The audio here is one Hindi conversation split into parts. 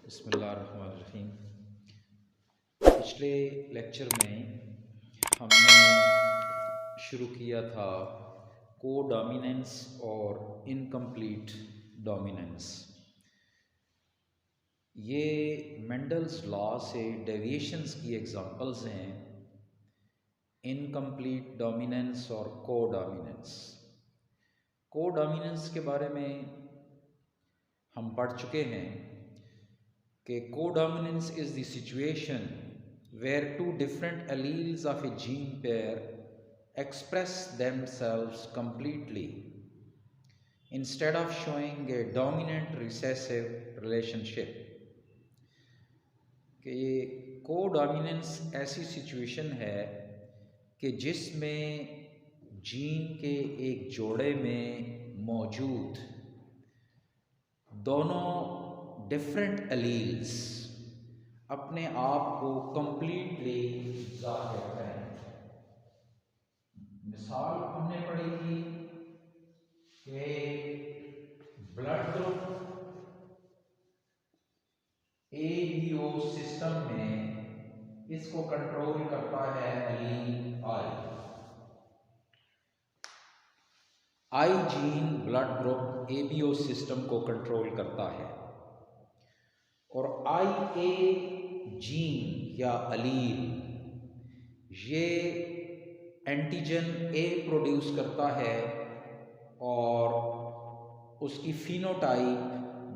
बिस्मिल्लाहिर्रहमानिर्रहीम। पिछले लेक्चर में हमने शुरू किया था कोडोमिनेंस और इनकम्प्लीट डोमिनेंस। ये मेंडल्स लॉ से डेविएशंस की एग्जांपल्स हैं, इनकम्प्लीट डोमिनेंस और कोडोमिनेंस। कोडोमिनेंस के बारे में हम पढ़ चुके हैं कि codominance is the situation where two different alleles of a gene pair express themselves completely instead of showing a dominant recessive relationship। कि ये कोडोमिनेंस ऐसी सिचुएशन है कि जिसमें जीन के एक जोड़े में मौजूद दोनों डिफरेंट एलील्स अपने आप को कंप्लीटली जाहिर करें। मिसाल हमने पढ़ी थी कि ब्लड ग्रुप ABO सिस्टम में इसको कंट्रोल करता है एलील आई gene blood group ABO system को कंट्रोल करता है और IA जीन या अलील ये एंटीजन A प्रोड्यूस करता है और उसकी फिनोटाइप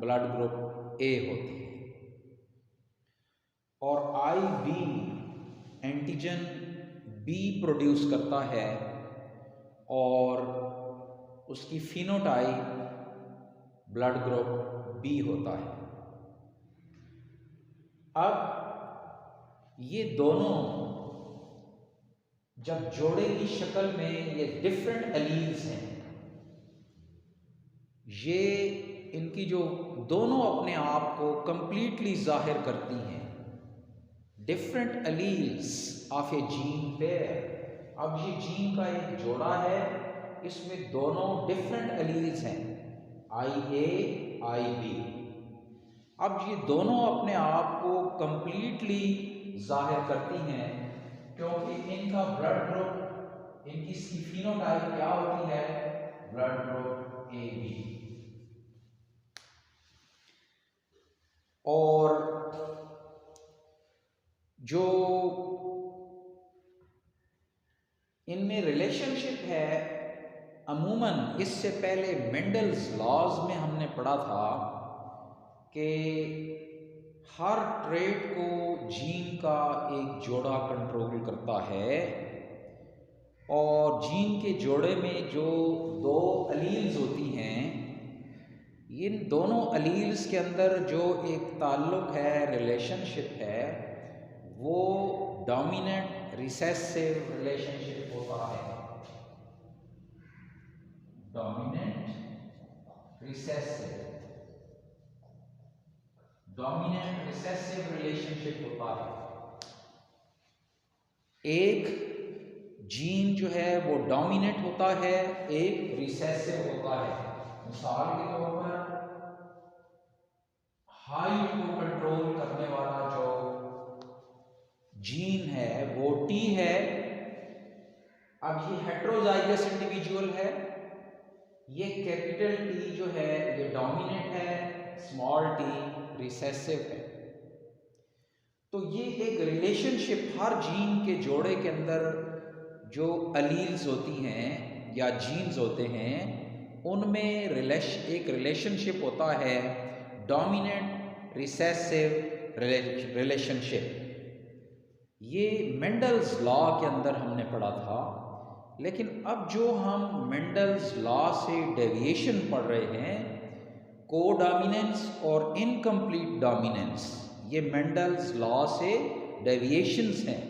ब्लड ग्रुप A होती है, और IB एंटीजन B प्रोड्यूस करता है और उसकी फिनोटाइप ब्लड ग्रुप B होता है। अब ये दोनों जब जोड़े की शक्ल में ये डिफरेंट एलील्स हैं, ये इनकी जो दोनों अपने आप को कंप्लीटली जाहिर करती हैं, different alleles of A gene pair. अब ये जीन का एक जोड़ा है, इसमें दोनों डिफरेंट एलील्स हैं, IA IB। अब ये दोनों अपने आप को कंप्लीटली जाहिर करती हैं क्योंकि इनका ब्लड ग्रुप, इनकी फिनोटाइप क्या होती है, ब्लड ग्रुप AB। और जो इनमें रिलेशनशिप है, अमूमन इससे पहले मेंडल्स लॉज में हमने पढ़ा था कि हर ट्रेट को जीन का एक जोड़ा कंट्रोल करता है और जीन के जोड़े में जो दो एलील्स होती हैं, इन दोनों एलील्स के अंदर जो एक ताल्लुक है, रिलेशनशिप है, वो डोमिनेंट रिसेसिव रिलेशनशिप होता है। डोमिनेंट रिसेसिव रिलेशनशिप होता है। एक जीन जो है वो डोमिनेंट होता है, एक रिसेसिव होता है। मिसाल के तौर पर हाइट को कंट्रोल करने वाला जो जीन है वो T है। अब ये हेट्रोजाइगस इंडिविजुअल है, ये कैपिटल T जो है ये डोमिनेंट है, स्मॉल t रिसेसिव है। तो ये एक रिलेशनशिप हर जीन के जोड़े के अंदर जो एलील्स होती हैं या जीन्स होते हैं, उनमें एक रिलेशनशिप होता है, डोमिनेंट रिसेसिव रिलेशनशिप। ये मेंडल्स लॉ के अंदर हमने पढ़ा था। लेकिन अब जो हम मेंडल्स लॉ से डेविएशन पढ़ रहे हैं, कोडोमिनेंस और इनकम्प्लीट डोमिनेंस, ये मेंडल्स लॉ से डेविएशंस हैं,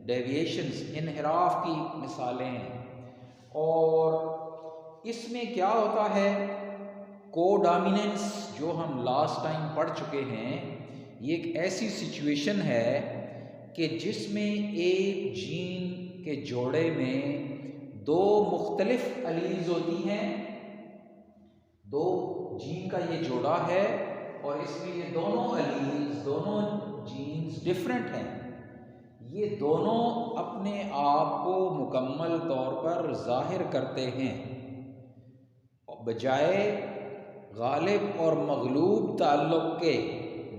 डेविएशंस इनहिराफ की मिसालें हैं। और इसमें क्या होता है, कोडोमिनेंस जो हम लास्ट टाइम पढ़ चुके हैं, ये एक ऐसी सिचुएशन है कि जिसमें एक जीन के जोड़े में दो मुख्तलिफ एलील्स होती हैं, दो जीन का ये जोड़ा है और इसमें ये दोनों एलील्स डिफरेंट हैं, ये दोनों अपने आप को मुकम्मल तौर पर ज़ाहिर करते हैं, बजाय गालिब और मगलूब ताल्लुक़ के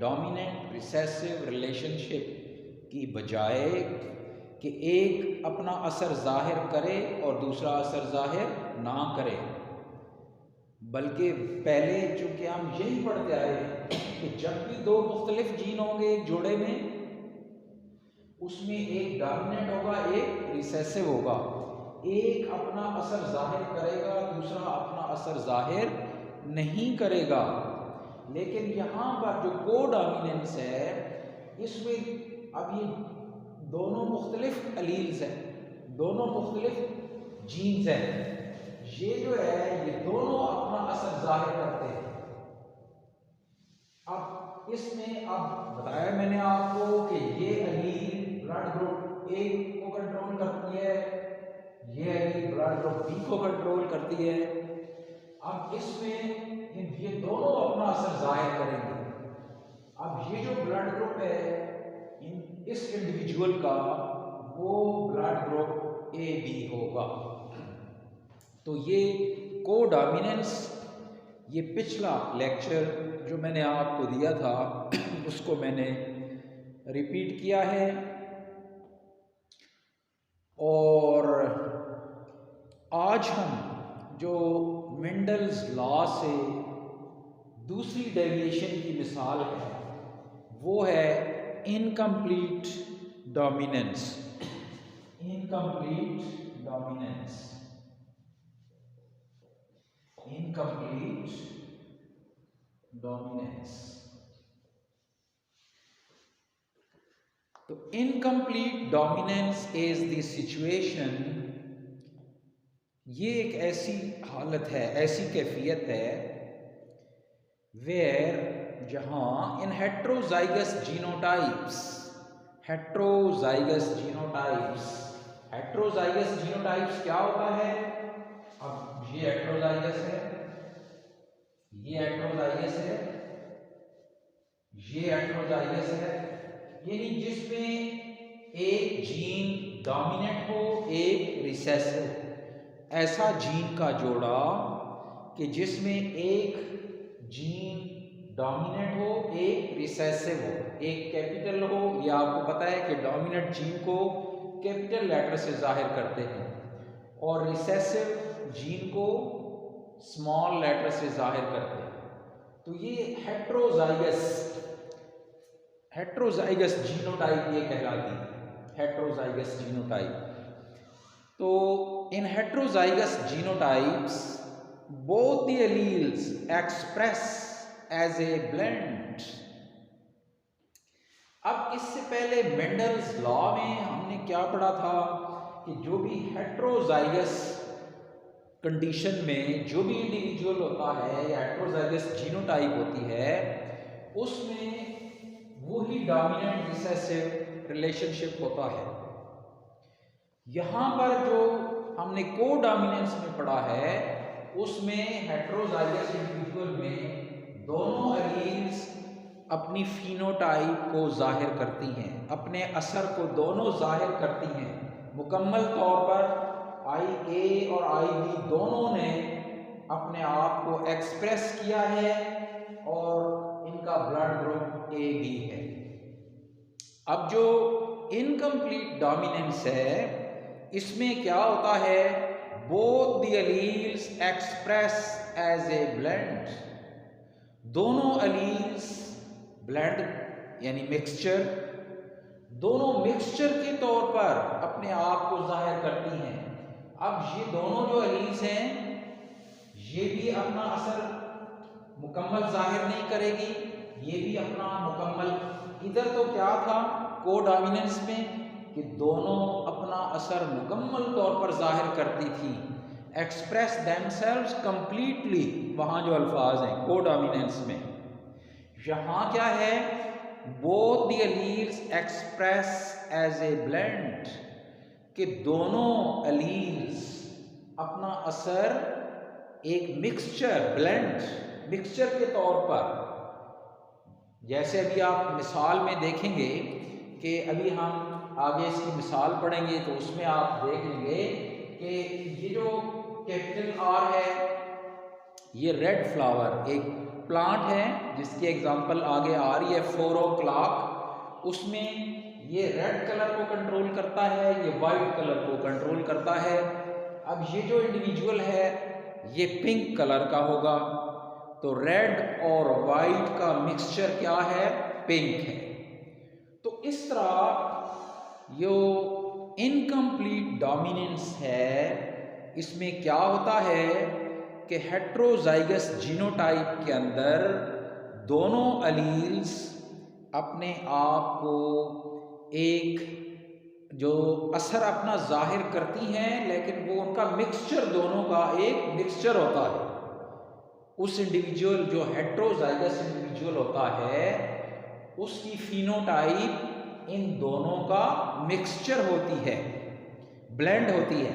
डोमिनेंट रिसेसिव रिलेशनशिप की बजाय कि एक अपना असर ज़ाहिर करे और दूसरा असर ज़ाहिर ना करे। बल्कि पहले चूँकि हम यही पढ़ते आए हैं कि जब भी दो मुख्तलिफ जीन होंगे एक जोड़े में, उसमें एक डोमिनेंट होगा एक रिसेसिव होगा, एक अपना असर जाहिर करेगा दूसरा अपना असर जाहिर नहीं करेगा। लेकिन यहाँ पर जो कोडोमिनेंस है इसमें अब ये दोनों मुख्तलिफ अलील्स हैं, दोनों मुख्तलिफ जीन्स हैं, ये जो है ये दोनों अपना असर जाहिर करते हैं। अब इसमें अब बताया मैंने आपको कि ये अलील ब्लड ग्रुप ए को कंट्रोल करती है, ये अलील ब्लड ग्रुप बी को कंट्रोल करती है। अब इसमें ये दोनों अपना असर जाहिर करेंगे। अब ये जो ब्लड ग्रुप है इस इंडिविजुअल का, वो ब्लड ग्रुप ए बी होगा। तो ये कोडोमिनेंस, ये पिछला लेक्चर जो मैंने आपको दिया था उसको मैंने रिपीट किया है, और आज हम जो मेंडल्स लॉ से दूसरी डेविएशन की मिसाल है वो है incomplete dominance. Incomplete dominance, incomplete dominance. तो incomplete dominance is the situation, ये एक ऐसी हालत है, ऐसी कैफियत है वेयर जहां इन heterozygous genotypes, heterozygous genotypes, heterozygous genotypes क्या होता है? अब ये हेट्रोजाइगस है, ये हेट्रोजाइगस है, ये हेट्रोजाइगस है, यानी जिसमें एक जीन डोमिनेंट हो एक रिसेसिव, ऐसा जीन का जोड़ा कि जिसमें एक जीन डोमिनेंट हो एक रिसेसिव हो, एक कैपिटल हो, या आपको पता है कि डोमिनेंट जीन को कैपिटल लेटर से जाहिर करते हैं और रिसेसिव जीन को स्मॉल लेटर से जाहिर करते हैं। तो ये हेट्रोजाइगस जीनोटाइप ये कहलाती है, हेट्रोजाइगस जीनोटाइप। तो इन heterozygous genotypes both the alleles express as a blend। अब इससे पहले मेंडल्स लॉ में हमने क्या पढ़ा था कि जो भी हेट्रोजाइगस कंडीशन में जो भी इंडिविजुअल होता है या हेट्रोजाइगस जीनोटाइप होती है उसमें वही डोमिनेंट रिसेसिव रिलेशनशिप होता है। यहां पर जो हमने कोडोमिनेंस में पढ़ा है उसमें हेट्रोजाइगस इंडिविजुअल में दोनों एलील्स अपनी फिनोटाइप को जाहिर करती हैं, अपने असर को दोनों जाहिर करती हैं मुकम्मल तौर पर। आई ए और आई बी दोनों ने अपने आप को एक्सप्रेस किया है और इनका ब्लड ग्रुप ए बी है। अब जो इनकम्प्लीट डोमिनेंस है इसमें क्या होता है, both the alleles express as a blend, दोनों एलील्स ब्लेंड यानी मिक्सचर, दोनों मिक्सचर के तौर पर अपने आप को जाहिर करती हैं। अब ये दोनों जो एलील्स हैं ये भी अपना असर मुकम्मल जाहिर नहीं करेगी, ये भी अपना मुकम्मल, इधर तो क्या था कोडोमिनेंस में कि दोनों अपना असर मुकम्मल तौर पर जाहिर करती थी, एक्सप्रेस देमसेल्व्स कंप्लीटली, वहाँ जो अल्फाज हैं कोडोमिनेंस में। यहाँ क्या है, both the alleles express as a blend, कि दोनों एलील्स अपना असर एक मिक्सचर, ब्लेंड मिक्सचर के तौर पर, जैसे अभी आप मिसाल में देखेंगे कि अभी हम आगे इसकी मिसाल पढ़ेंगे तो उसमें आप देख लेंगे कि ये जो कैपिटल आर है, ये रेड फ्लावर एक प्लांट है जिसकी एग्जांपल आगे आ रही है 4 o'clock। उसमें ये रेड कलर को कंट्रोल करता है, ये वाइट कलर को कंट्रोल करता है। अब ये जो इंडिविजुअल है ये पिंक कलर का होगा, तो रेड और वाइट का मिक्सचर क्या है, पिंक है। तो इस तरह जो इनकम्प्लीट डोमिनेंस है इसमें क्या होता है कि हेट्रोजाइगस जीनोटाइप के अंदर दोनों अलील्स अपने आप को एक जो असर अपना जाहिर करती हैं, लेकिन वो उनका मिक्सचर दोनों का एक मिक्सचर होता है। उस इंडिविजुअल जो हेट्रोजाइगस इंडिविजुअल होता है उसकी फिनोटाइप इन दोनों का मिक्सचर होती है, ब्लेंड होती है।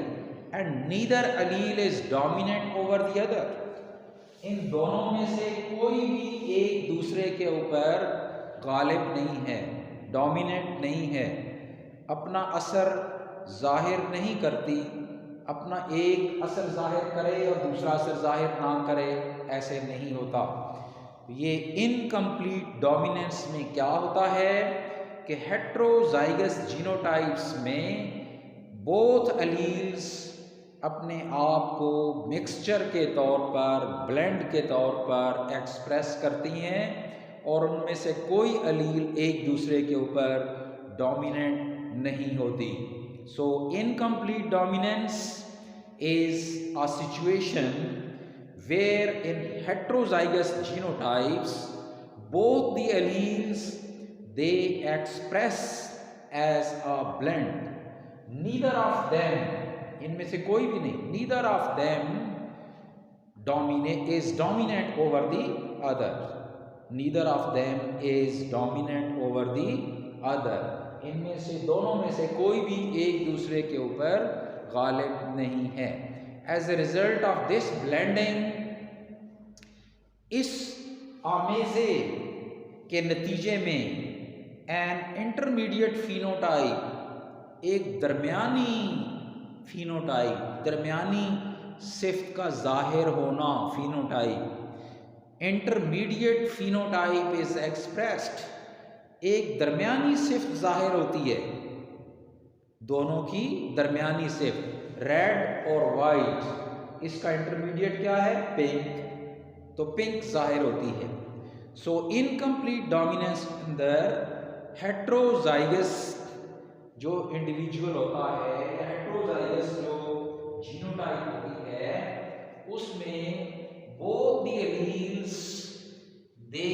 And neither allele is dominant over the other. इन दोनों में से कोई भी एक दूसरे के ऊपर गालिब नहीं है, डोमिनेट नहीं है, अपना असर जाहिर नहीं करती। अपना एक असर जाहिर करे और दूसरा असर जाहिर ना करे, ऐसे नहीं होता। ये इनकम्प्लीट डोमिनेंस में क्या होता है कि हेट्रोजाइगस जीनोटाइप्स में बोथ अलील्स अपने आप को मिक्सचर के तौर पर, ब्लेंड के तौर पर एक्सप्रेस करती हैं और उनमें से कोई अलील एक दूसरे के ऊपर डोमिनेंट नहीं होती। So incomplete dominance is a situation where in heterozygous genotypes both the alleles they express as a blend, neither of them, इनमें से कोई भी नहीं, neither of them is dominant over the other, neither of them is dominant over the other। इनमें से दोनों में से कोई भी एक दूसरे के ऊपर गालिब नहीं है। As a result of this blending, इस आमेजे के नतीजे में एन इंटरमीडिएट फिनोटाइप, एक दरमियानी फिनोटाइप, दरमियानी सिफ्त का जाहिर होना phenotype, intermediate phenotype is expressed, एक दरमियानी सिफ्त जाहिर होती है, दोनों की दरमियानी सिफ्त रेड और वाइट, इसका इंटरमीडिएट क्या है, पिंक, तो पिंक जाहिर होती है। सो इनकम्प्लीट डोमिनेंस अंदर हेट्रोजाइगस जो इंडिविजुअल होता है, हेट्रोजाइगस जो जीनोटाइप होती है, उसमें both the alleles they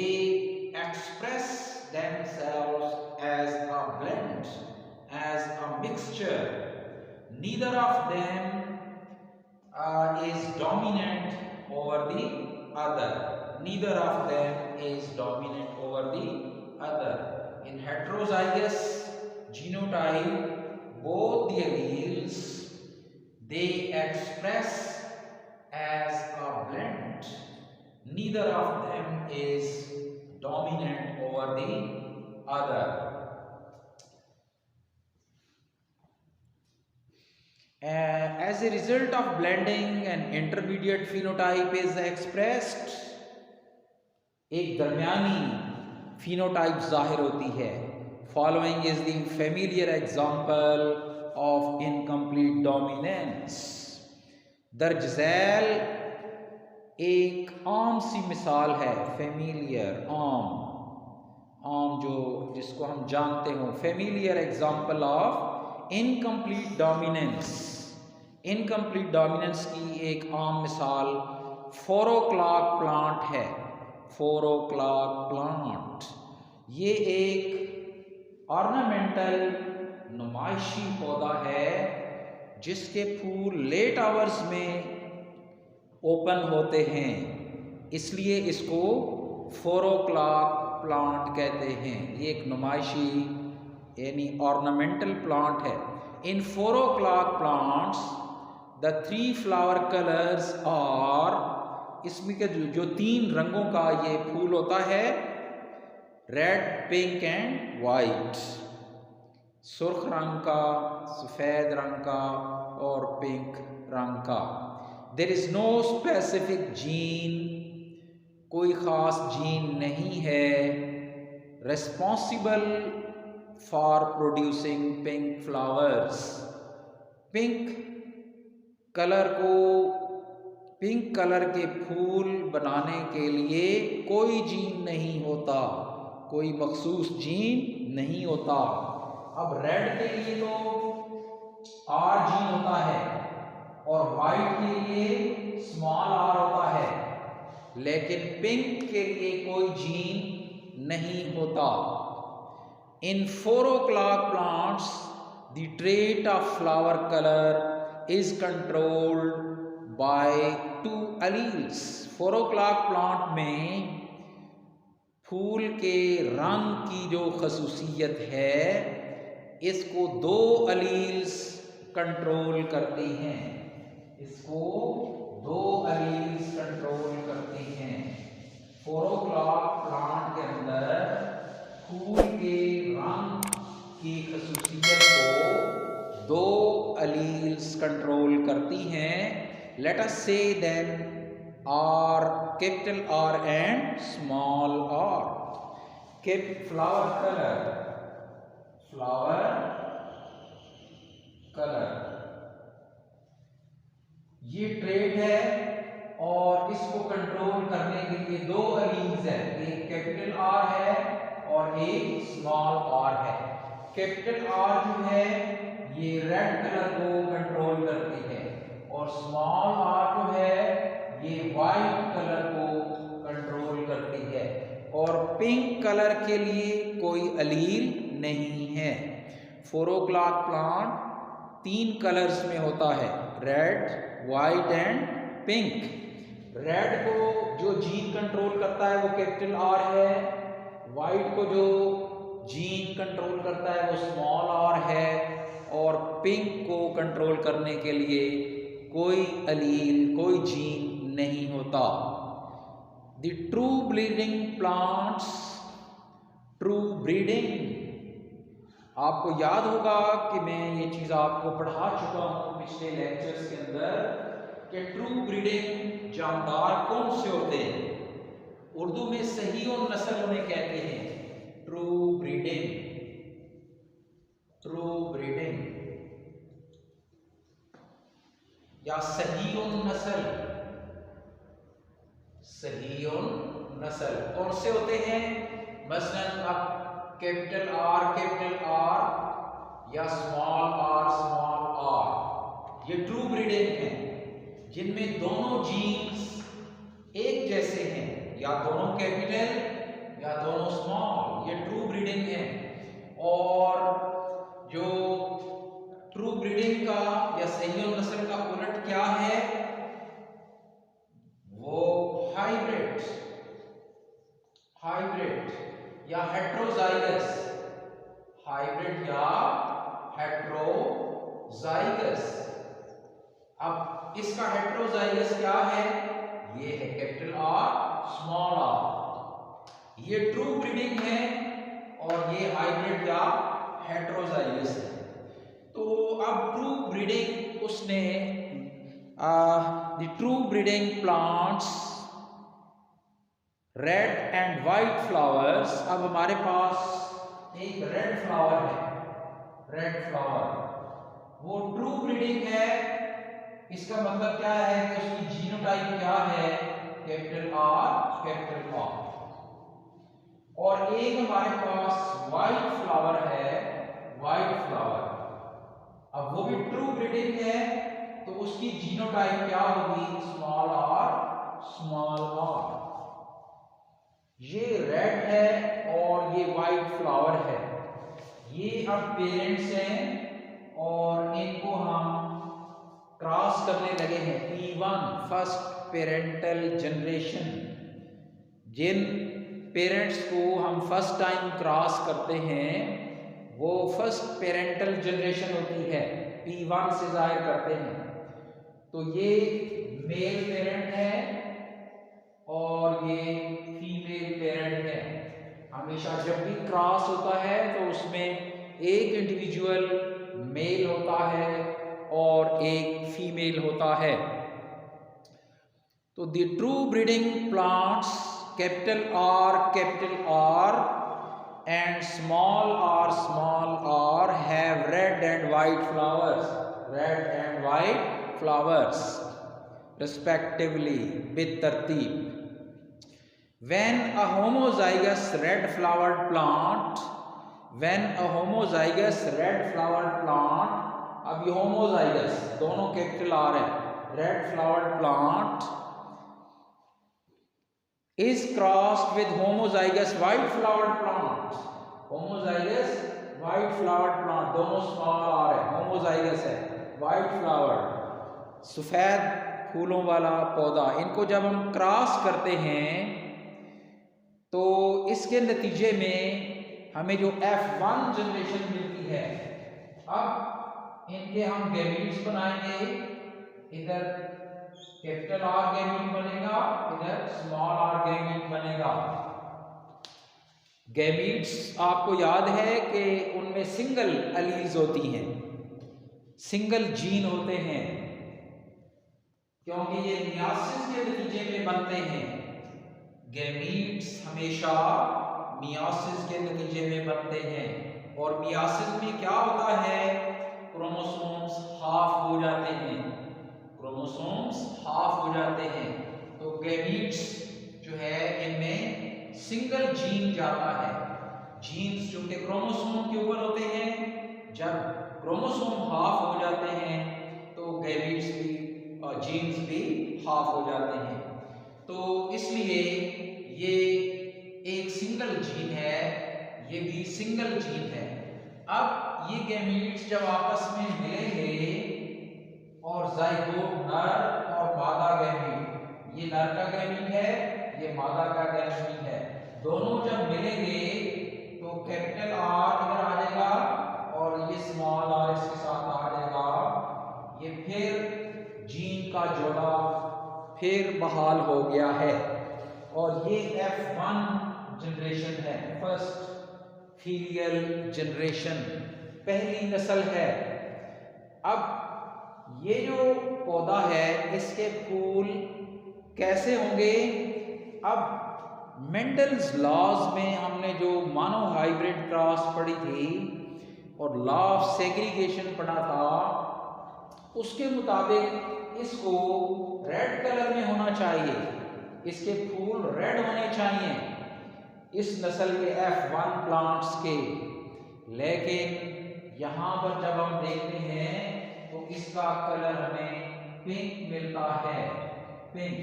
express themselves as a blend, as a mixture, neither of them is dominant over the other, neither of them is dominant over the other। In heterozygous genotype both the alleles they express as a blend, neither of them is dominant over the other। As a result of blending, an intermediate phenotype is expressed, एक दरमियानी फिनोटाइप जाहिर होती है। Following is the familiar example of incomplete dominance। दर्ज झैल एक आम सी मिसाल है, फेमिलियर, आम जो जिसको हम जानते हो, familiar example of incomplete dominance. Incomplete dominance की एक आम मिसाल 4 o'clock प्लांट है। 4 o'clock प्लांट ये एक ऑर्नामेंटल नुमाइशी पौधा है जिसके फूल लेट आवर्स में ओपन होते हैं, इसलिए इसको 4 o'clock प्लांट कहते हैं। ये एक नुमाइशी यानी ऑर्नामेंटल प्लांट है। In 4 o'clock plants the 3 flower colours are, इसमें के जो 3 रंगों का ये फूल होता है, रेड, पिंक एंड वाइट। सुर्ख रंग का, सफ़ेद रंग का और पिंक रंग का। There is no specific gene, कोई ख़ास जीन नहीं है responsible for producing pink flowers. Pink colour को, पिंक कलर के फूल बनाने के लिए कोई जीन नहीं होता, कोई मखसूस जीन नहीं होता। अब रेड के लिए तो आर जीन होता है और वाइट के लिए स्मॉल आर होता है, लेकिन पिंक के लिए कोई जीन नहीं होता। इन 4 o'clock plants, the trait of flower color is controlled by 2 alleles. 4 o'clock plant में फूल के रंग की जो खसूसियत है, इसको 2 अलील्स कंट्रोल करते हैं, इसको 2 अलील्स कंट्रोल करते हैं। 4 o'clock प्लांट के अंदर फूल के रंग की खसूसियत को 2 अलील्स कंट्रोल करती हैं। Let us say them R, capital R and small R. Flower colour, flower colour ये ट्रेट है और इसको कंट्रोल करने के लिए 2 अलील्स है, एक कैपिटल आर है और एक स्मॉल आर है। कैपिटल आर जो है ये रेड कलर को कंट्रोल करती है और स्मॉल आर जो है ये वाइट कलर को कंट्रोल करती है। और पिंक कलर के लिए कोई अलील नहीं है। 4 o'clock प्लांट 3 कलर्स में होता है, red, white and pink. Red को जो जीन कंट्रोल करता है वो कैपिटल आर है, वाइट को जो जीन कंट्रोल करता है वो स्मॉल आर है, और पिंक को कंट्रोल करने के लिए कोई अलील, कोई जीन नहीं होता। The true breeding plants, true breeding, आपको याद होगा कि मैं ये चीज़ आपको पढ़ा चुका हूँ पिछले लेक्चर्स के अंदर कि ट्रू ब्रीडिंग जानदार कौन से होते हैं। उर्दू में सही और नस्ल उन्हें कहते हैं, ट्रू ब्रीडिंग, ट्रू ब्रीडिंग या सही और नस्ल, सही और नस्ल कौन से होते हैं। मसलन अब कैपिटल आर या स्मॉल आर, ये ट्रू ब्रीडिंग है जिनमें दोनों जीन्स एक जैसे हैं, या दोनों कैपिटल या दोनों स्मॉल, ये ट्रू ब्रीडिंग है। और जो ट्रू ब्रीडिंग का या सही और नस्ल का उलट क्या है, वो हाइब्रिड, हाइब्रिड या हेट्रोजाइगस, हाइब्रिड या हेट्रोजाइगस। अब इसका हेट्रोजाइगस क्या है, ये है कैपिटल आर स्मॉल आर, ये ट्रू ब्रीडिंग है और ये हाइब्रिड या हेट्रोजाइगस है। तो अब ट्रू ब्रीडिंग उसने the true breeding plants red and white flowers. अब हमारे पास एक रेड फ्लावर है, रेड फ्लावर, वो ट्रू ब्रीडिंग है। इसका मतलब क्या है कि उसकी जीनोटाइप क्या है, कैपिटल आर, कैपिटल आर। और एक हमारे पास वाइट फ्लावर है, वाइट फ्लावर, अब वो भी ट्रू ब्रीडिंग है, तो उसकी जीनोटाइप क्या होगी, स्मॉल आर, स्मॉल आर। ये रेड है और ये वाइट फ्लावर है, ये अब पेरेंट्स हैं और इनको हम क्रॉस करने लगे हैं, P1 फर्स्ट पेरेंटल जनरेशन। जिन पेरेंट्स को हम फर्स्ट टाइम क्रॉस करते हैं वो फर्स्ट पेरेंटल जनरेशन होती है, P1 से जाहिर करते हैं। तो ये मेल पेरेंट है और ये फीमेल पेरेंट है। हमेशा जब भी क्रॉस होता है तो उसमें एक इंडिविजुअल मेल होता है और एक फीमेल होता है। तो the true breeding plants capital R and small r have red and white flowers respectively with tartib. When a homozygous red flowered plant, अब ये homozygous दोनों कैपिटल R है, red flowered plant is crossed with homozygous white flowered plant, दोनों small r है, homozygous है, white flowered सफेद फूलों वाला पौधा, इनको जब हम क्रॉस करते हैं तो इसके नतीजे में हमें जो F1 जनरेशन मिलती है। अब इनके हम गैमीट्स बनाएंगे, इधर कैपिटल R गैमीट बनेगा, इधर स्मॉल r गैमीट बनेगा। गैमीट्स आपको याद है कि उनमें सिंगल एलील्स होती हैं, सिंगल जीन होते हैं, क्योंकि ये मियासिस के नतीजे में बनते हैं। गैमीट्स हमेशा मियासिस के नतीजे में बनते हैं, और मियासिस में क्या होता है, क्रोमोसोम्स हाफ हो जाते हैं, तो गैमीट्स जो है इनमें सिंगल जीन जाता है। जीन्स जो कि क्रोमोसोम के ऊपर होते हैं, जब क्रोमोसोम हाफ हो जाते हैं तो गैमीट्स भी जीन्स भी हाफ हो जाते हैं। तो इसलिए ये एक सिंगल जीन है, ये भी सिंगल जीन है। अब ये गैमीट्स जब आपस में मिलेंगे और जाइगोट नर और मादा गैमीट, ये नर का गैमीट है, ये मादा का गैमीट है, दोनों जब मिलेंगे तो कैपिटल R इधर आ जाएगा और ये स्मॉल r इसके साथ आ जाएगा, ये फिर जीन का जोड़ा फिर बहाल हो गया है, और ये F1 जनरेशन है, फर्स्ट फीलियल जनरेशन, पहली नस्ल है। अब ये जो पौधा है इसके फूल कैसे होंगे? अब मेंडल्स लॉज में हमने जो मोनो हाइब्रिड क्रॉस पढ़ी थी और लॉ ऑफ सेग्रीगेशन पढ़ा था, उसके मुताबिक इसको रेड कलर में होना चाहिए, इसके फूल रेड होने चाहिए इस नस्ल के F1 प्लांट्स के। लेकिन यहाँ पर जब हम देखते हैं तो इसका कलर हमें पिंक मिलता है, पिंक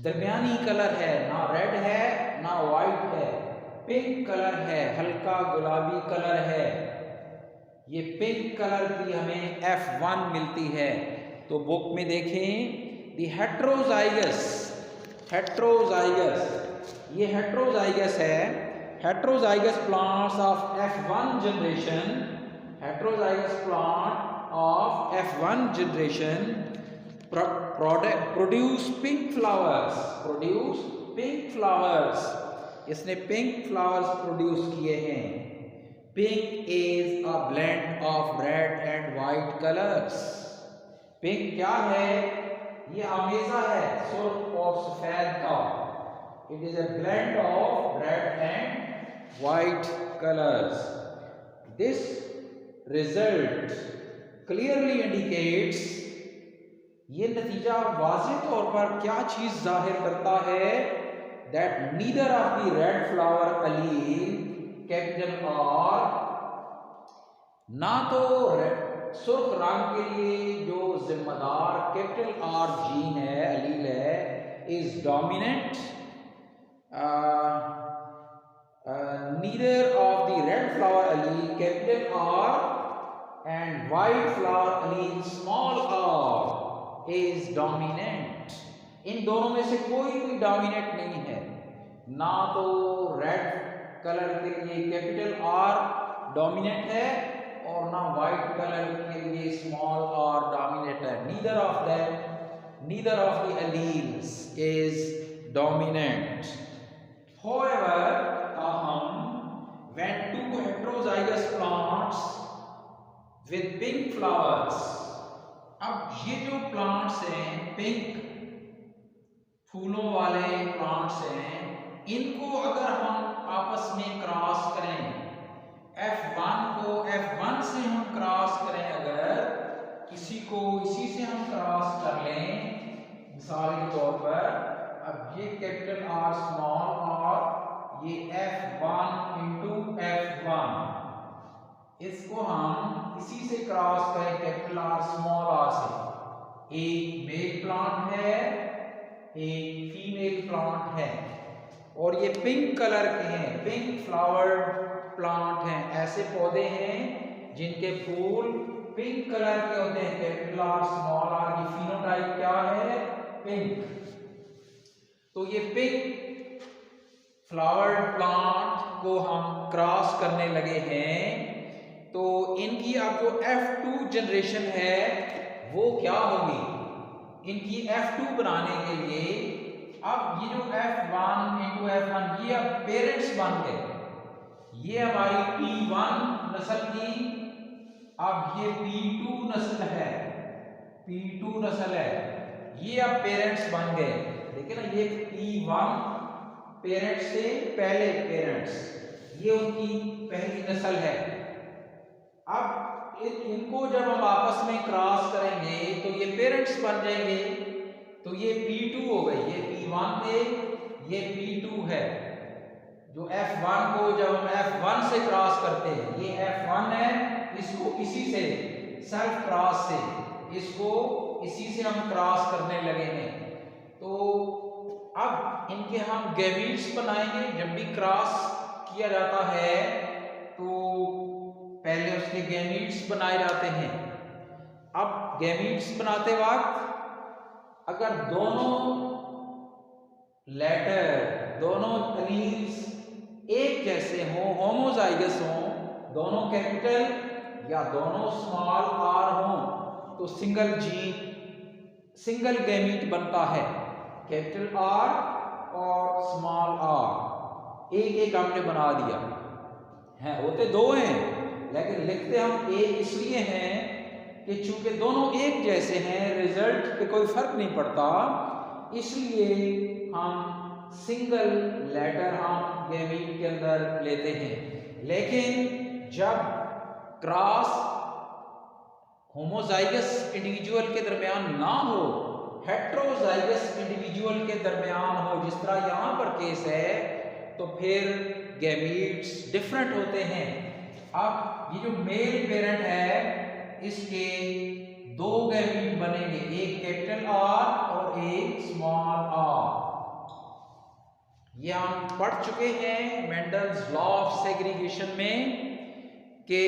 दरमियानी कलर है, ना रेड है ना वाइट है, पिंक कलर है, हल्का गुलाबी कलर है। ये पिंक कलर की हमें F1 मिलती है। तो बुक में देखें दी हेट्रोजाइगस, ये हेट्रोजाइगस है, heterozygous plants of F1 generation, heterozygous plant of F1 generation produce pink flowers, इसने पिंक फ्लावर्स प्रोड्यूस किए हैं। Pink is a blend of red and white colours. Pink क्या है? ये आमेजा है सुर्ख और सफेद का। It is a blend of red and white colours. This result clearly indicates, ये नतीजा वाज़ेह तौर पर क्या चीज जाहिर करता है? That neither of the red flower allele capital R, ना तो सुर्ख रंग के लिए जो जिम्मेदार कैपिटल R जीन है, अलील है, is dominant, neither of the red flower allele capital R and white flower allele small r is dominant. इन दोनों में से कोई भी डोमिनेंट नहीं है, ना तो रेड कलर के लिए कैपिटल R डोमिनेंट है और ना वाइट कलर के लिए स्मॉल r डोमिनेंट है। Neither of the alleles is dominant. However, when two pink flowers. अब ये जो प्लांट्स हैं, पिंक फूलों वाले प्लांट्स हैं, इनको अगर हम आपस में क्रॉस करें, F1 को F1 से हम क्रॉस करें, अगर किसी को इसी से हम क्रॉस कर लें, मिसाल के तौर पर, अब ये कैपिटल R स्मॉल r, ये F1 इंटू F1, इसको हम इसी से क्रॉस करें कैपिटल R स्मॉल r से, एक मेल प्लांट है, एक फीमेल प्लांट है, और ये पिंक कलर के हैं, पिंक फ्लावर्ड प्लांट हैं। ऐसे पौधे हैं जिनके फूल पिंक कलर के होते हैं, कैपिटल R स्मॉल r की फिनोटाइप क्या है, पिंक। तो ये पिंक फ्लावर्ड प्लांट को हम क्रॉस करने लगे हैं, तो इनकी अब जो F2 जनरेशन है वो क्या होगी, इनकी F2 बनाने के लिए अब ये जो F1 इंटू F1, ये अब पेरेंट्स बन गए, ये हमारी P1 नस्ल की, अब ये P2 नस्ल है, P2 नस्ल है, ये अब पेरेंट्स बन गए। देखिए ना, ये P1 पेरेंट्स से पहले पेरेंट्स, ये उनकी पहली नस्ल है। अब इनको जब हम आपस में क्रॉस करेंगे तो ये पेरेंट्स बन जाएंगे, तो ये P2 हो गई, ये P1 थे, ये P2 है। जो F1 को जब हम F1 से क्रॉस करते हैं, ये F1 है, इसको इसी से सेल्फ क्रॉस से, इसको इसी से हम क्रॉस करने लगे हैं। तो अब इनके हम गैमीट्स बनाएंगे। जब भी क्रॉस किया जाता है तो पहले उसके गैमीट्स बनाए जाते हैं। अब गैमीट्स बनाते वक्त अगर दोनों लेटर, दोनों एलील्स एक जैसे हों, होमोजाइगस हों, दोनों कैपिटल या दोनों स्मॉल r हों, तो सिंगल जीन, सिंगल गैमीट बनता है। कैपिटल R और स्मॉल r एक एक हमने बना दिया है, होते दो हैं लेकिन लिखते हम एक इसलिए हैं कि चूंकि दोनों एक जैसे हैं, रिजल्ट पे कोई फर्क नहीं पड़ता, इसलिए हम सिंगल लेटर हम गैमीट के अंदर लेते हैं। लेकिन जब क्रॉस होमोजाइगस इंडिविजुअल के दरमियान ना हो, हेट्रोजाइगस इंडिविजुअल के दरमियान हो, जिस तरह यहाँ पर केस है, तो फिर गैमीट्स डिफरेंट होते हैं। अब ये जो मेल पेरेंट है, इसके दो गैमीट बनेंगे, एक कैपिटल R और एक स्मॉल r। ये हम पढ़ चुके हैं मेंडल्स लॉ ऑफ सेग्रीगेशन में कि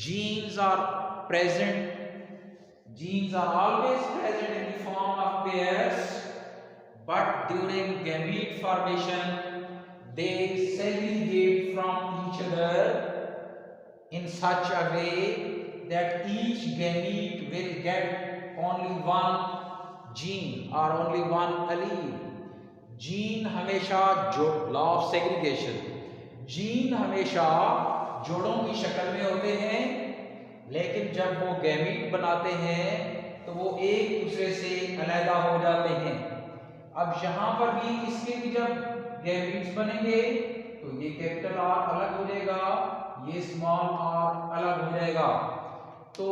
genes are present, genes are always present in the form of pairs, but during gamete formation they segregate from each other in such a way that each gamete will get only one gene or only one allele. Gene हमेशा जो लॉ ऑफ सेग्रीगेशन, जीन हमेशा जोड़ों की शक्ल में होते हैं, लेकिन जब वो गैमीट बनाते हैं तो वो एक दूसरे से अलग हो जाते हैं। अब यहाँ पर भी इसके भी जब गैमीट्स बनेंगे तो ये कैपिटल R अलग हो जाएगा, ये स्मॉल r अलग हो जाएगा। तो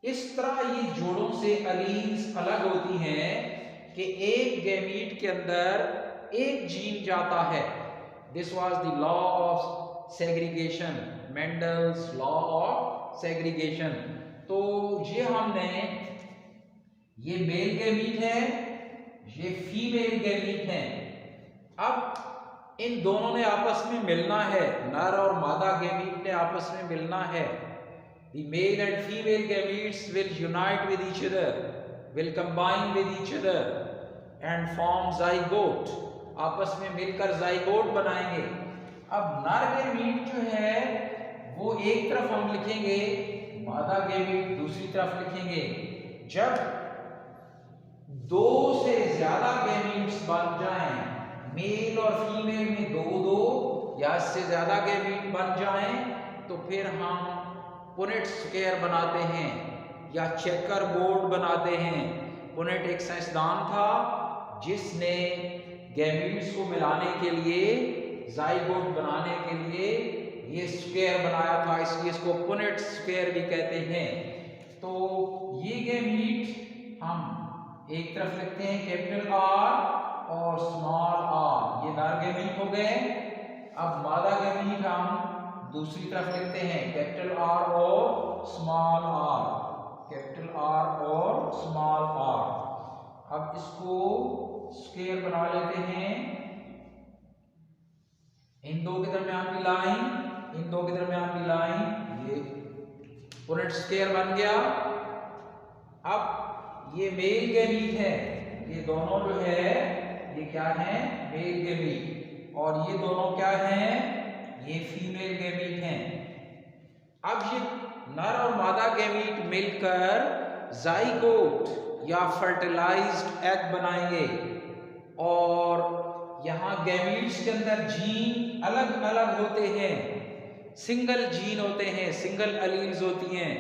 इस तरह ये जोड़ों से एलील्स अलग होती हैं कि एक गैमीट के अंदर एक जीन जाता है। This was the law of segregation, Mendel's law of segregation. तो ये हमने, ये मेल गैमीट है, ये फीमेल गैमीट है। अब इन दोनों ने आपस में मिलना है, नर और मादा गैमीट ने आपस में मिलना है। The male and female gametes will unite with each other, will combine with each other and form zygote, आपस में मिलकर zygote बनाएंगे। अब नर गैमीट जो है वो एक तरफ हम लिखेंगे, मादा गैमीट दूसरी तरफ लिखेंगे। जब दो से ज्यादा गैमीट्स बन जाएं, मेल और फीमेल में दो दो या इससे ज्यादा गैमीट बन जाएं, तो फिर हम पुनेट स्क्वायर बनाते हैं या चेकर बोर्ड बनाते हैं। पुनेट एक साइंसदान था जिसने गैमीट्स को मिलाने के लिए, जाइगोट बनाने के लिए ये स्क्वायर बनाया था, इसलिए इसको पुनेट स्क्वायर भी कहते हैं। तो ये गैमीट हम एक तरफ लिखते हैं कैपिटल आर और स्मॉल आर, ये नर गैमीट हो गए। अब मादा गैमीट हम दूसरी तरफ लिखते हैं कैपिटल आर और स्मॉल आर, कैपिटल आर और स्मॉल आर। अब इसको स्क्वायर बना लेते हैं। इन दो के दरमियान की लाइन, इन दो के दरमियान की लाइन, ये पुनेट स्क्वायर बन गया। अब ये मेल गैमीट है, ये दोनों जो है ये क्या है, मेल गैमीट, और ये दोनों क्या हैं, ये फीमेल गैमीट हैं। अब ये नर और मादा गैमीट मिलकर जाइगोट या फर्टिलाइज्ड एग बनाएंगे, और यहाँ गैमीट्स के अंदर जीन अलग अलग होते हैं, सिंगल जीन होते हैं, सिंगल एलील्स होती हैं।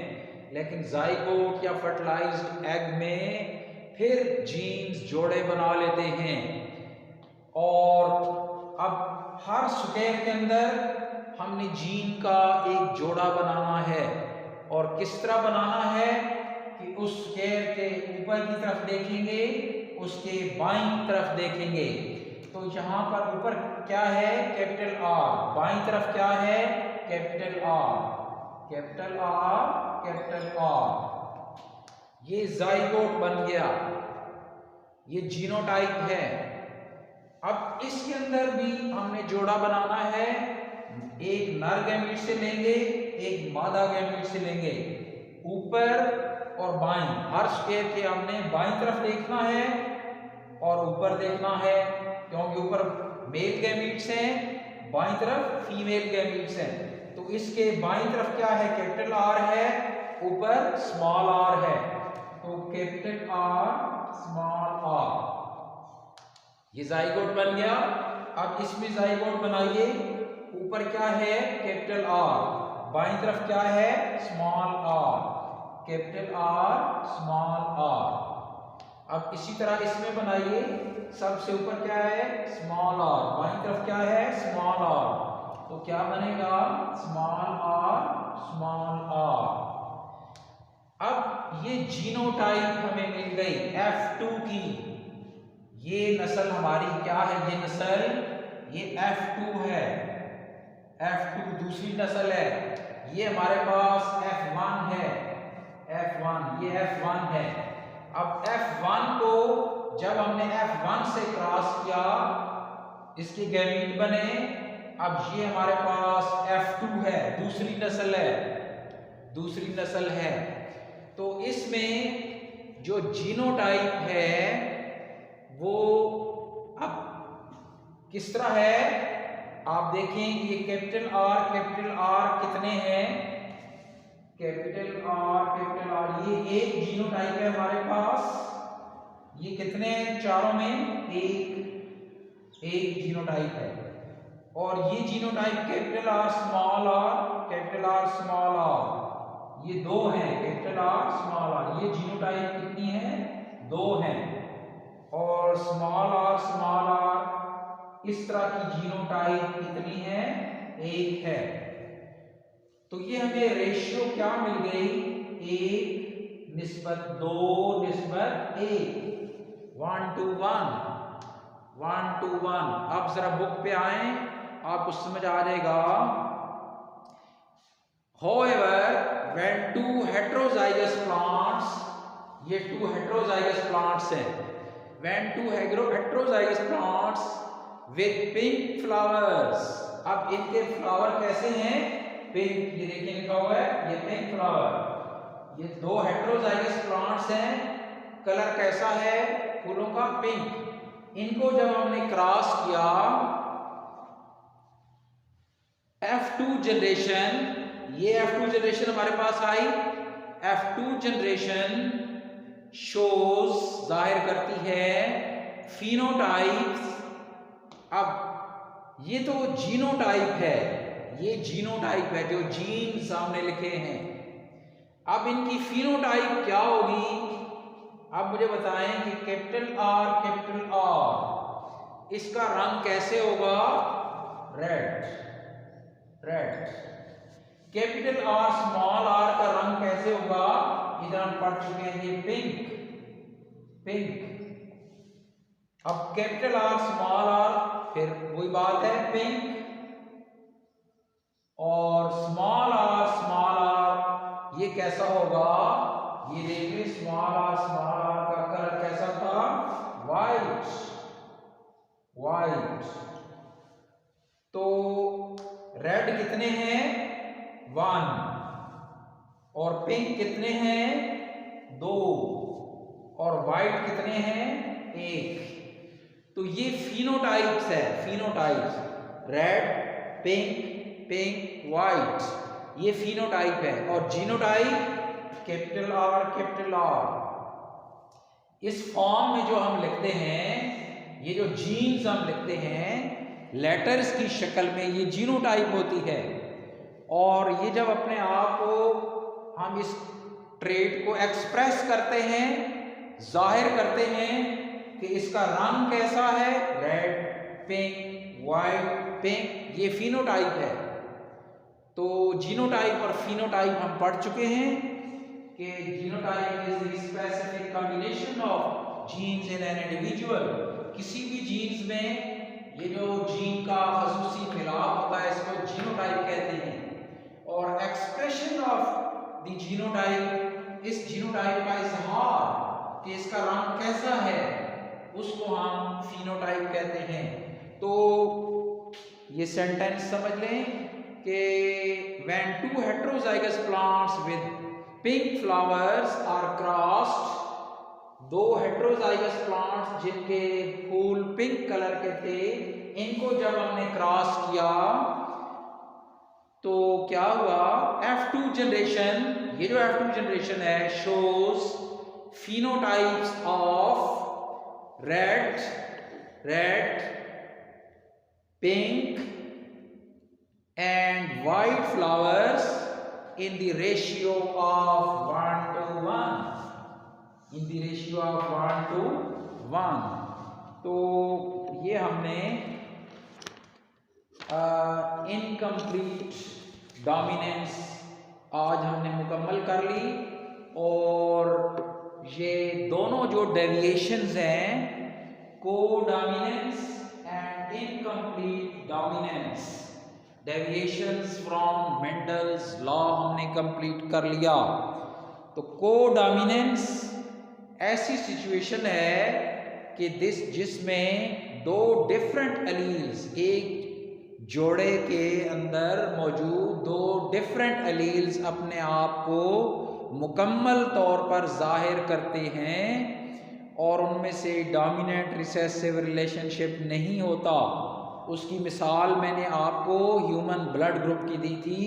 लेकिन जाइगोट या फर्टिलाइज्ड एग में फिर जीन्स जोड़े बना लेते हैं। और अब हर स्क्वायर के अंदर हमने जीन का एक जोड़ा बनाना है, और किस तरह बनाना है कि उस स्क्वायर के ऊपर की तरफ देखेंगे, उसके बाईं तरफ देखेंगे। तो यहाँ पर ऊपर क्या है, कैपिटल आर, बाईं तरफ क्या है, capital R, capital are, capital are. ये जाइगोट बन गया, ये जीनोटाइप है। अब इसके अंदर भी हमने जोड़ा बनाना है, एक नर गैमीट से लेंगे, एक मादा गैमीट से लेंगे। ऊपर और बाईं, हर स्क्वायर के हमने बाईं तरफ देखना है और ऊपर देखना है, क्योंकि ऊपर मेल गैमीट्स हैं, बाईं तरफ फीमेल गैमीट्स हैं। तो इसके बाईं तरफ क्या है, कैपिटल आर है, ऊपर स्मॉल आर है। तो कैपिटल आर, स्मॉल आर, ये जाइगोट बन गया। अब इसमें जाइगोट बनाइए, ऊपर क्या है, कैपिटल आर, बाईं तरफ क्या है, small R, capital R, small R. अब इसी तरह इसमें बनाइए, सबसे ऊपर क्या है, स्मॉल आर, बाईं तरफ क्या है, स्मॉल आर। तो क्या बनेगा, स्मॉल आर, स्मॉल आर। अब ये जीनोटाइप हमें मिल गई F2 की, ये नस्ल हमारी क्या है, ये नस्ल, ये F2 है, F2 दूसरी नस्ल है। ये हमारे पास F1 है, F1, ये F1 है। अब F1 को जब हमने F1 से क्रॉस किया, इसके गैमीट बने। अब ये हमारे पास F2 है, दूसरी नस्ल है, दूसरी नस्ल है। तो इसमें जो जीनोटाइप है वो अब किस तरह है, आप देखें ये कैपिटल आर कितने हैं, कैपिटल आर, ये एक जीनोटाइप है हमारे पास। ये कितने हैं, चारों में एक जीनोटाइप है। और ये genotype capital R, small R, capital R, small R, ये दो हैं, कैपिटल आर, स्मॉल आर। ये जीनोटाइप कितनी है, दो हैं। और स्मॉल आर, इस तरह की जीनोटाइप कितनी है, एक है। तो ये हमें रेशियो क्या मिल गई, 1:2:1, 1:1, 1:1। अब जरा बुक पे आए, आपको समझ आ जाएगा। However, when two heterozygous plants, ये two heterozygous plants हैं, when two heterozygous plants with pink flowers, अब इनके फ्लावर कैसे हैं, पिंक, ये देखिए लिखा हुआ है, ये पिंक फ्लावर। ये दो हेट्रोजाइगस प्लांट्स हैं, कलर कैसा है, फूलों का पिंक। इनको जब हमने क्रॉस किया, F2 जनरेशन, ये F2 जनरेशन हमारे पास आई। F2 जनरेशन शोज, जाहिर करती है फिनोटाइप्स। अब ये तो जीनोटाइप है, ये जीनोटाइप है, जो जीन सामने लिखे हैं अब इनकी फिनोटाइप क्या होगी? अब मुझे बताएं कि कैपिटल आर इसका रंग कैसे होगा? Red. Capital R small R का रंग कैसे होगा? इधर हम पढ़ चुके हैं, ये पिंक। अब कैपिटल आर स्मॉल आर, फिर वही बात है, पिंक। और स्मॉल आर ये कैसा होगा? ये देखिए स्मॉल आर का कलर कैसा था? वाइट। तो रेड कितने हैं? 1। और पिंक कितने हैं? 2। और वाइट कितने हैं? 1। तो ये फिनोटाइप्स है, रेड, पिंक, वाइट, ये फिनोटाइप है। और जीनोटाइप कैपिटल आर। इस फॉर्म में जो हम लिखते हैं, ये जो जीन्स हम लिखते हैं लेटर्स की शक्ल में, ये जीनोटाइप होती है। और ये जब अपने आप को हम इस ट्रेट को एक्सप्रेस करते हैं, जाहिर करते हैं कि इसका रंग कैसा है, रेड, पिंक, वाइट, पिंक, ये फिनोटाइप है। तो जीनोटाइप और फिनोटाइप हम पढ़ चुके हैं कि genotype is the specific combination of genes in an individual. किसी भी जीन्स में ये जो जीन का खसूसी मिलाप होता है, इसको जीनोटाइप कहते हैं। और एक्सप्रेशन ऑफ द जीनोटाइप, इस जीनोटाइप का इजहार कि इसका रंग कैसा है, उसको हम फिनोटाइप कहते हैं। तो ये सेंटेंस समझ लें कि when two heterozygous plants with pink flowers are crossed, दो हेट्रोजाइगस प्लांट्स जिनके फूल पिंक कलर के थे, इनको जब हमने क्रॉस किया तो क्या हुआ? F2 जनरेशन, ये जो F2 जनरेशन है shows phenotypes of red, pink and white flowers in the ratio of 1 to 1. तो ये हमने इनकम्प्लीट डोमिनेंस आज हमने मुकम्मल कर ली। और ये दोनों जो डेविएशंस हैं, codominance and incomplete dominance, deviations from Mendel's law हमने कंप्लीट कर लिया। तो कोडोमिनेंस ऐसी सिचुएशन है कि जिसमें दो डिफरेंट एलील्स, एक जोड़े के अंदर मौजूद दो डिफरेंट एलील्स अपने आप को मुकम्मल तौर पर जाहिर करते हैं और उनमें से डोमिनेंट रिसेसिव रिलेशनशिप नहीं होता। उसकी मिसाल मैंने आपको ह्यूमन ब्लड ग्रुप की दी थी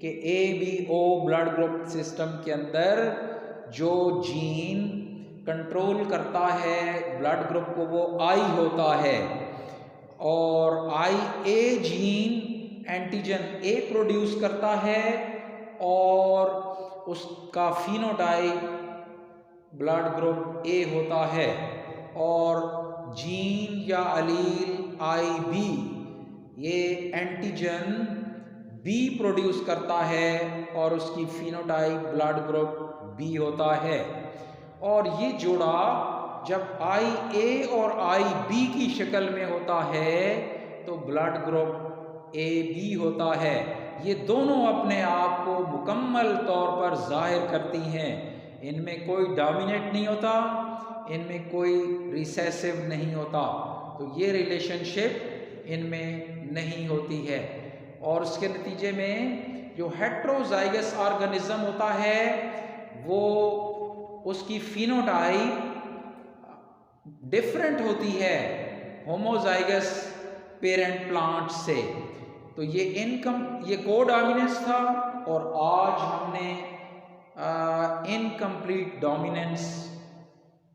कि ABO ब्लड ग्रुप सिस्टम के अंदर जो जीन कंट्रोल करता है ब्लड ग्रुप को, वो I होता है। और IA gene antigen A produce करता है और उसका फिनोटाइप ब्लड ग्रुप A होता है। और जीन या अलील IB ये एंटीजन B प्रोड्यूस करता है और उसकी फिनोटाइप ब्लड ग्रुप B होता है। और ये जोड़ा जब IA और IB की शक्ल में होता है तो ब्लड ग्रुप AB होता है। ये दोनों अपने आप को मुकम्मल तौर पर जाहिर करती हैं। इनमें कोई डोमिनेट नहीं होता, इनमें कोई रिसेसिव नहीं होता। तो ये रिलेशनशिप इनमें नहीं होती है। और उसके नतीजे में जो हेट्रोजाइगस ऑर्गेनिज्म होता है वो उसकी फिनोटाइप डिफरेंट होती है होमोजाइगस पेरेंट प्लांट से। तो ये कोडोमिनेंस था और आज हमने इनकम्प्लीट डोमिनेंस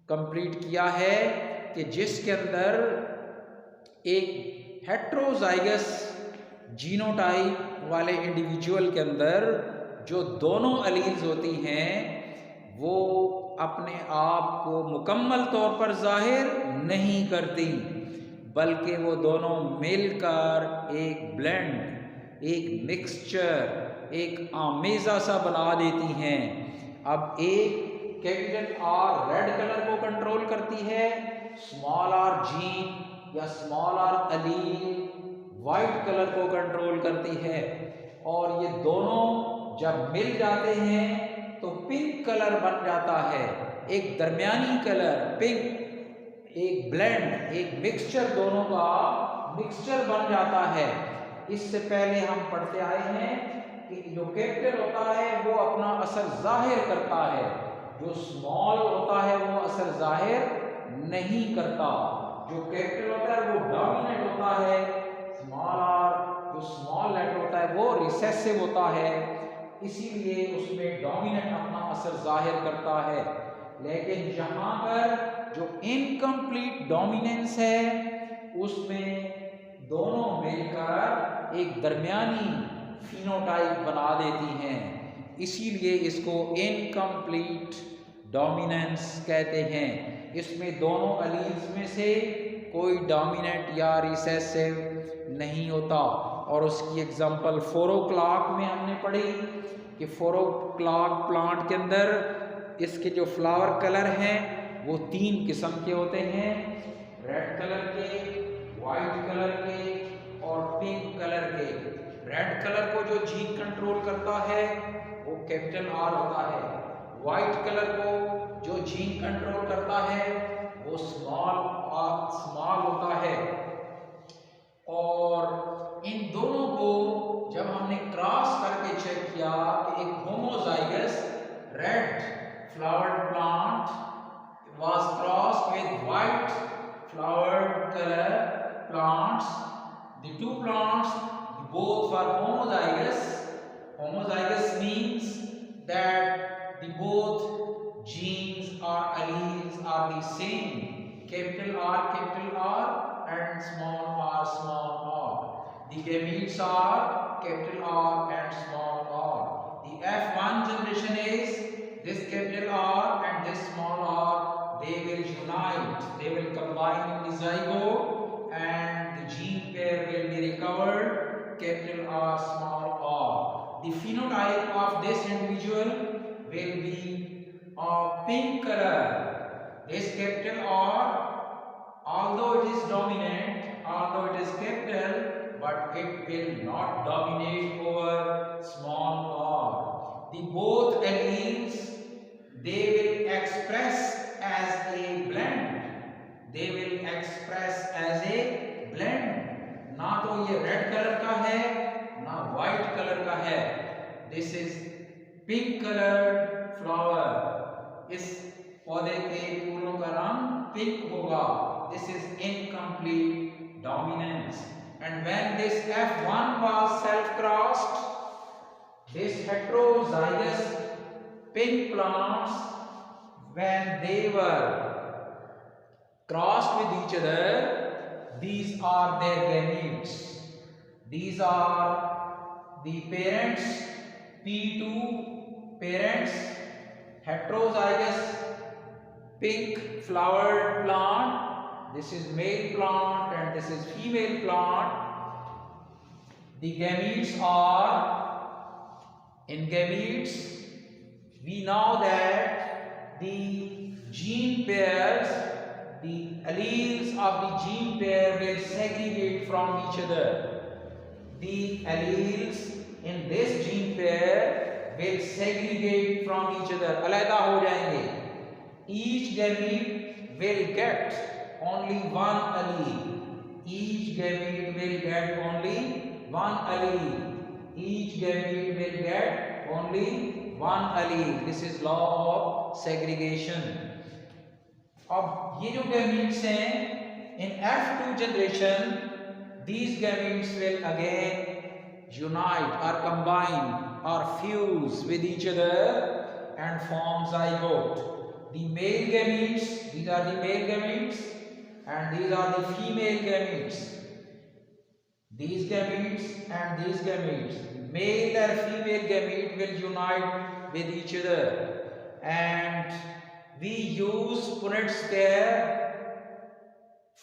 कंप्लीट किया है कि जिसके अंदर एक हेट्रोजाइगस जीनोटाइप वाले इंडिविजुअल के अंदर जो दोनों एलील्स होती हैं वो अपने आप को मुकम्मल तौर पर जाहिर नहीं करती, बल्कि वो दोनों मिलकर एक ब्लेंड, एक मिक्सचर, एक आमेज़ा सा बना देती हैं। अब एक कैपिटल आर रेड कलर को कंट्रोल करती है, स्मॉल आर जीन या small R allele white colour को कंट्रोल करती है, और ये दोनों जब मिल जाते हैं तो पिंक कलर बन जाता है, एक दरमियानी कलर पिंक, एक ब्लेंड, एक मिक्सचर, दोनों का मिक्सचर बन जाता है। इससे पहले हम पढ़ते आए हैं कि जो कैपिटल होता है वो अपना असर जाहिर करता है, जो स्मॉल होता है वो असर जाहिर नहीं करता। जो कैपिटल होता है वो डोमिनेट होता है, स्मॉल आर जो स्मॉल लेटर होता है वो रिसेसिव होता है, इसीलिए उसमें डोमिनेट अपना असर जाहिर करता है। लेकिन यहाँ पर जो इनकम्प्लीट डोमिनेंस है उसमें दोनों मिलकर एक दरमियानी फिनोटाइप बना देती हैं, इसीलिए इसको इनकम्प्लीट डोमिनेंस कहते हैं। इसमें दोनों एलील्स में से कोई डोमिनेंट या रिसेसिव नहीं होता। और उसकी एग्जांपल 4 o'clock में हमने पढ़ी कि 4 o'clock प्लांट के अंदर इसके जो फ्लावर कलर हैं वो 3 किस्म के होते हैं, रेड कलर के, वाइट कलर के और पिंक कलर के। रेड कलर को जो जीन कंट्रोल करता है वो कैपिटल आर होता है, वाइट कलर को जो जीन कंट्रोल करता है वो स्मॉल होता है। और इन दोनों को जब हमने क्रॉस करके चेक किया कि एक homozygous red flowered plant was crossed with white flowered color plants, the two plants both were homozygous. Homozygous means that the both genes or alleles are the same, capital R and small r. The gametes are capital R and small r. The F1 generation is this capital R and this small r, they will unite, they will combine in the zygote and the gene pair will be recovered, capital R, small r. The phenotype of this individual will be of pink color. This capital R, although it is dominant, although it is capital, but it will not dominate over small r. The both alleles, they will express as a blend, they will express as a blend। ना तो ये रेड कलर का है ना वाइट कलर का है, this is pink coloured flower, इस पौधे के फूलों का रंग पिंक होगा, this is incomplete dominance. And when this F1 was self crossed, this heterozygous pink plants, when they were crossed with each other, these are their gametes, these are the parents, P2 parents, heterozygous pink flowered plant, this is male plant and this is female plant. The gametes are, in gametes we know that the gene pairs, the alleles of the gene pair will segregate from each other. The alleles in this gene pair will segregate from each other, अलग हो जाएंगे। Each gamete will get only one allele. Each gamete will get only one allele. Each gamete will get only one allele. This is law of segregation. अब ये जो gametes हैं in F2 generation, these gametes will again unite or combine or fuse with each other and form zygote. The male gametes, these are the male gametes and these are the female gametes. These gametes and these gametes, male or female gamete will unite with each other, and we use Punnett square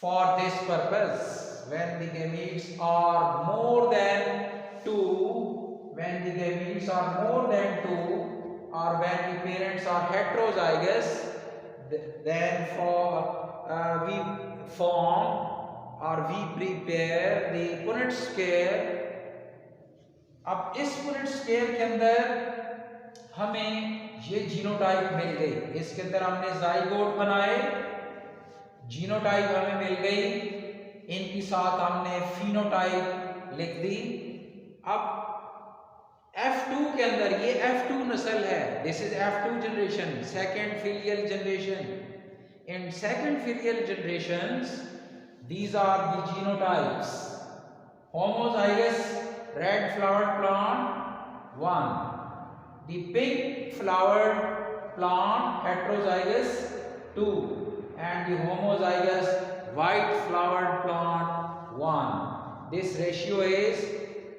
for this purpose. When the gametes are more than 2, when the gametes are more than 2, or when the parents are heterozygous, then we form or we prepare the Punnett square. अब इस Punnett square के अंदर हमें ये जीनोटाइप मिल गई, इसके अंदर हमने जाइगोट बनाए, जीनोटाइप हमें मिल गई, इनके साथ हमने फिनोटाइप लिख दी। अब F2 के अंदर ये F2 नस्ल है, this is F2 generation, second filial generation. In second filial generations these are the genotypes: homozygous red flowered plant 1, the pink flowered plant heterozygous 2, and the homozygous white flowered plant 1. This ratio is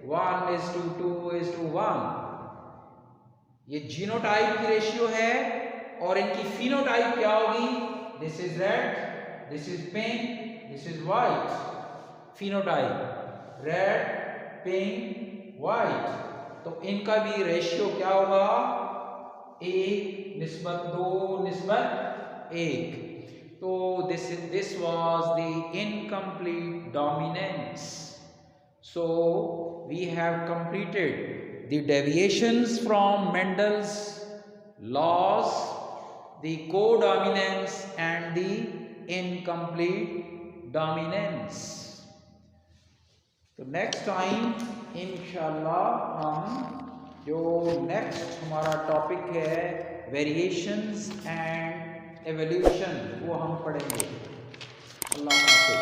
1:2:1। ये जीनोटाइप की रेशियो है, और इनकी फिनोटाइप क्या होगी? This is red, this is pink, this is white. Phenotype red, pink, white, तो इनका भी रेशियो क्या होगा? 1:2:1। तो this was the incomplete dominance. So we have completed the deviations from Mendel's laws, the codominance and the incomplete dominance. तो नेक्स्ट टाइम इंशाल्लाह हम जो नेक्स्ट हमारा टॉपिक है वेरिएशंस एंड एवोल्यूशन, वो हम पढ़ेंगे। अल्लाह हाफ़िज़।